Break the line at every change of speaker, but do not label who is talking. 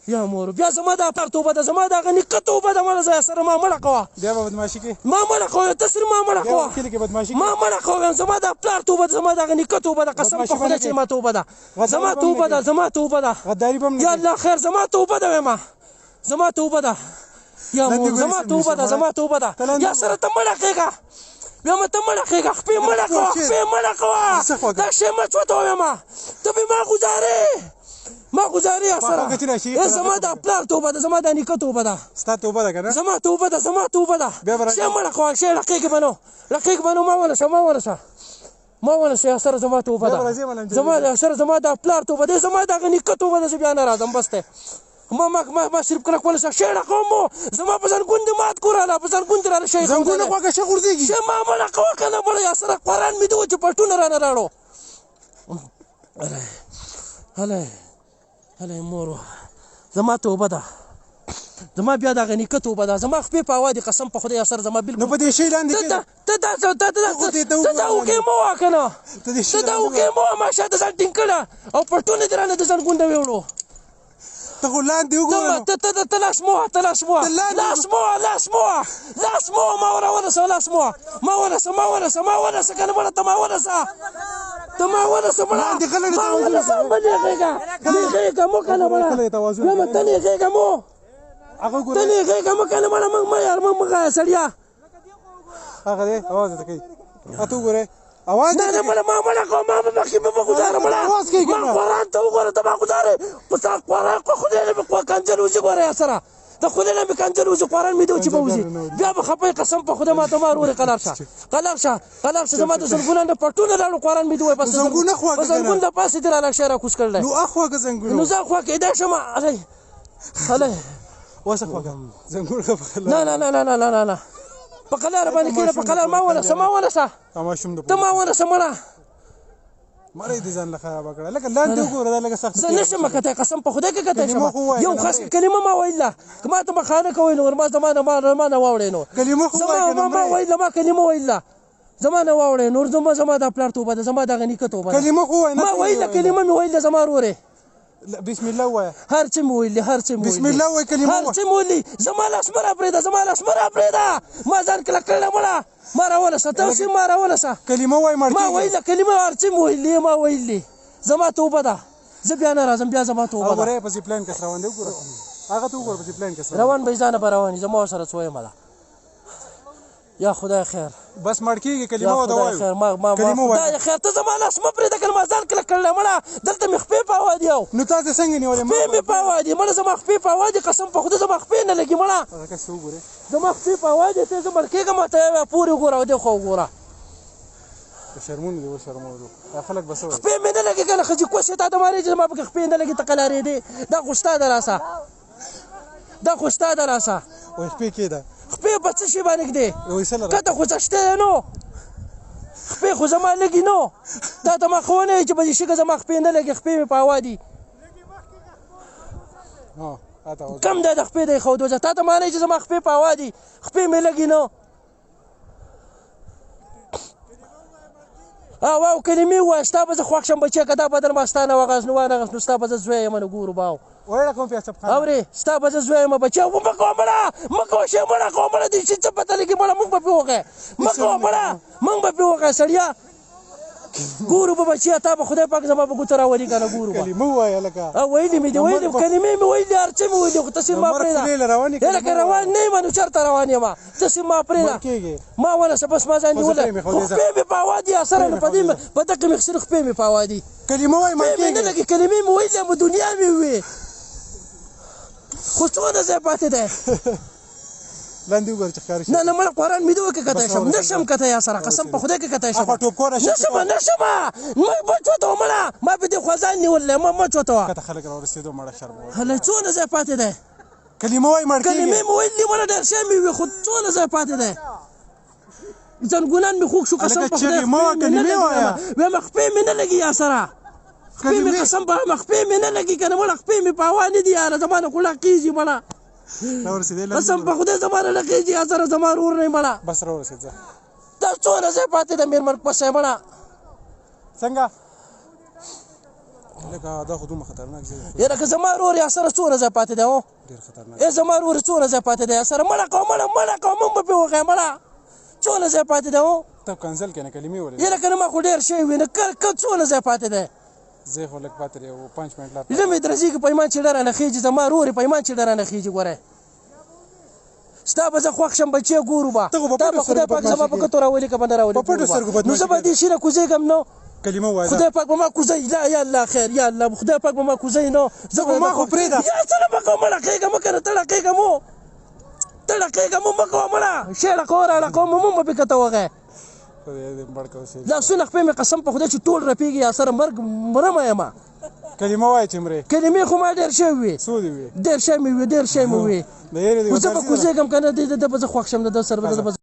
یا مور بیا زما د پلار توبه ده زما د هغه نیکه توبه ده مړه زه سره ما مړه کوه
بیا به بدماشي کوې
ما مړه کوه ته سره ما مړه کوه
کلي کې بدماشي
ما مړه کوم زما د پلار توبه ده زما د هغه نیکه توبه ده قسم په خدای چې ما توبه ده زما توبه ده زما توبه ده
غداري به هم
یا الله خیر زما توبه ده وایم زما توبه ده یا مور زما توبه ده زما توبه ده یا سره ته مړه کېږه بیا مې ته مړه کېږه خپې مړه کوه خپې مړه کوه دا شی مه چوته وایم ته بې ما ګزارې ما ګزارې سره زما د پلار توبه ده زما د نیکه توبه ده
ستا توبه ده که نه
زما توبه ده زما توبه ده شی مړه کوه شی رقیق بنو رقیق بنو ما ونیسه ما ونیسه ما ونیسه سره زما توبه ده زما سره زما د پلار توبه ده زما د هغه نیکه توبه ده زه بیا نه راځم بس دی ما صرف کله کولی شه شی راکوم زما په ځنګون دې مات کړو راله په ځنګون دې راله شی
زنګونه غوږه ښه غورځېږي
شی ما مړه کوه که نه مړه یا سره قرآن مې دې و چې پټونه رانه راړو هلی مورو زما توبه ده زما بیا د هغه نیکه توبه ده زما خپې په هوا دي قسم په خدای سره زما بلکل
نو په دې شی لاندې
ته دا وکې مه وه که نه ته دا وکې مه وه ما شاته ځان ټینګ کړه او پټونه دې رانه د ځان ګونده ویوړو
ته خو لاندې وګوره
ته لاس مه وه ته لاس مه وه لاس مه وه لاس مه وه لاس مه وه ما ورسه لاس مه وه ما ونیسه که نه مړه ته ما ونیسه ته ما ونیسه مړه ما ونیسه مه نېغېږه نېغېږه مو که نه مړه بیا ته نېغېږه مو ته نېغېږه مه که نه مړه موږ مه یار موږ مه غایه سړیه
هغه دی اواز ورته کوي ته وګورئ اواز
نه مړه ما مړه کوه ما به مخکې به ګزاره مړه ما قرآن ته وګوره ته ما ګزارې په ستا قرآن خدای نه مې کنجل وځي ګوره یا سره د خدای نه مې کنجل وځي قرآن مې دی چې به وځي بیا به خفه قسم په خدای ما ته ما ورورې قلار شه زما د زنګونه نه پټونه راړو قرآن مې دی وایي بس په زنګون د پاسې دې راله شی راکوز کړلی
نو اخواږه زنګونه
نو زه خوا کېدای شم هلی
اوس اخواږه زنګونه ښه په
نه نه په قلار باندې کېنه په قلار ما ونیسه ته ما ونیسه مړه
مړی دې ځان له خرابه کړه لکه لاندې وګوره دا لږه سخته
زه نه شم کتی قسم په خدای کې کتی شم یو خاص کلمه ما ویله که ما ته بخانه کوئ نو ما نه واوړې نو ما ویله ما کلمه ویله زما نه واوړې نور زما د پلار توبه ده زما د هغه نیکه توبه ده ما ویله کلمه مې ویله زما ورورې
بسم الله وایه
هر څه مې ویلي هر څه مې
بسم الله وایه کلمه
هر څه مې ویلي زما لاس مه راپرېږده ما ځان کلک کړلی مړه ما راونیسه ته اوس ما راونیسه
کلمه وایه
ما ویله کلمه هر څه مې ویلي ما ویلي زما توبه ده زه بیا نه راځم بیا زما توبه ده
وګوره په زیپلاین کس روان دی وګوره هغه ته وګوره په زیپلاین کس
روان به یې ځانه به روان وي زما ورسره څه ویمه ده یا خدای خیر
بس مړ کېږي کلمه ورته وایو
خدای خیر ته زما لاس مه پرېږده که نه ما ځان کلک کړلی مړه دلته مې خپې په هوا دي او
نو تاسې څنګه نیولې
خپې مې په هوا دي مړه زما خپې په هوا دي قسم په خدای زما خپې نه لګي مړه زما خپې په هوا دي ته زه مړ کېږم ته یې پورې وګوره او دې خوا وګوره
شرمونه دي وشرمولو دا خلک به څه وایي
خپې مې نه لګي که نه ښځې کوسې تا ته مارې چې زما پکې خپې نه لګي ته قلارېدې دا خو ستا ده راسه دا خو ستا ده راسه
وایي خپې کېده
خپې په څه شي باندې ږدې کته خو څه شته نو خپې خو زما لګي نو تا ته ما خو ونه وایي چې په دې شګه زما خپې نه لګي خپې مې په هوا دي کم دی د خپې دی ښودوځه تا ته ما نه وایي چې زما خپې په هوا دي خپې مې لګي نو او کلمې ووایه ستا به زه خوښ شم بچیه که دا بدن ما ستا نه وانغېست نو ستا به زه زوی یم نو ګورو باو اورې ستا به زه زوی یم بچیه مه کوه مړه مه کوه شی مړه کوه مړه دې شي څه پته لګي مړه موږ به پرې وغی مه کوه مړه موږ به پرې وغی سړیه ګورو به بچیه تا به خدای پاک زما په ګوته راولي که نه ګورو به
کلمه ووایه لکه
ویلي مې دي ویلي کلمې مې ویلي هر څه مې ویلي خو ته صرف ما پرېږده لکه روان نه یم نو چېرته روان یم ته صرف ما پرېږده ما ونیسه بس ما ځان نیولی خو خپې مې په هوا دي سره نو په دغه مې صرف خپې مې په هوا دي
کلمه وایي
خپې مې نه لګي کلمې مې ویلې مو دنیا مې ووې خو څونه ځای پاتې دی
لاندې وګوره چې ښکاره شي
نه مړه قرآن مې دې وکړې کتی شم نه شم کتی یا سره قسم په خدای کې کتی شم نه شمه مه چوته وه مړه ما په دې خوا ځان نیولی مه چوته وه
کته خلک راورسېدو مړه شرم
هلی څونه ځای پاتې دی
کلمه وایي مړ کېږي
کلمې مې ویلي مړه ډېر شی مې وي خو څونه ځای پاتې دی ځنګونان مې خوږ شو قسم په خدای وایم خپې مې نه لګي یا سره خپې مې قسم په خپې مې نه لګي که نه مړه خپې مې په هوا نه دي یاره زما نه خو لاقېږي مړه قسم په خدای زما نه لګېږي یا سره زما ورور نه مړه
بس راورسېد ځه
دا څونه ځای پاتې ده مېرمن پسې مړه
څنګه لکه دا خو دومره خطرناک ځای دی.
یاره که زما ورور یا سره څونه ځای پاتې دی هو
ډېر خطرناک.
زما ورور څونه ځای پاتې دی یا سره مړه کوه مړه کوه موږ به پرې وښیو مړه څونه ځای پاتې دی هو
ته کنسل کړې کلمې ولې
یاره که نه ما خو ډېر شوی وي نه څونه ځای پاتې دی
ځای خو لږ پاتې دی 5 منټ لا
زه مې درځېږي پیمان چې ډېره نه خېږي زما ورور یې پیمان چې ډېره نه خېږي ګورې ستا به زه خوښ شم بچې ګورو به تا به خدای پاک زما په ګوتو راولي که به نه راولي نو زه به دې شي نه کوزېږم نو
کلمه وایه
خدای پاک به ما کوزوي لا یا الله خیر یا الله خدای پاک به ما کوزوي نو
زه خو ما خو پرېږده
یا څه نه به کوم مړه کېږم که نه ته ړقېږم ته ړقېږم مه کوه مړه شېړه کوه راړه کوه مونږ به پې کته وغی لاسونه خپې مې قسم په خدای چې ټول رپېږي یا سره مرګ مرمه یم
کلمه وایه چې مرې
کلمې خو ما ډېر شوي وي
څو دې وي
ډېر شی مې وي ډېر شی مې وي
د یېرې
خو زه به کوزېږم که نه ده به زه خوښ شم د ده سره به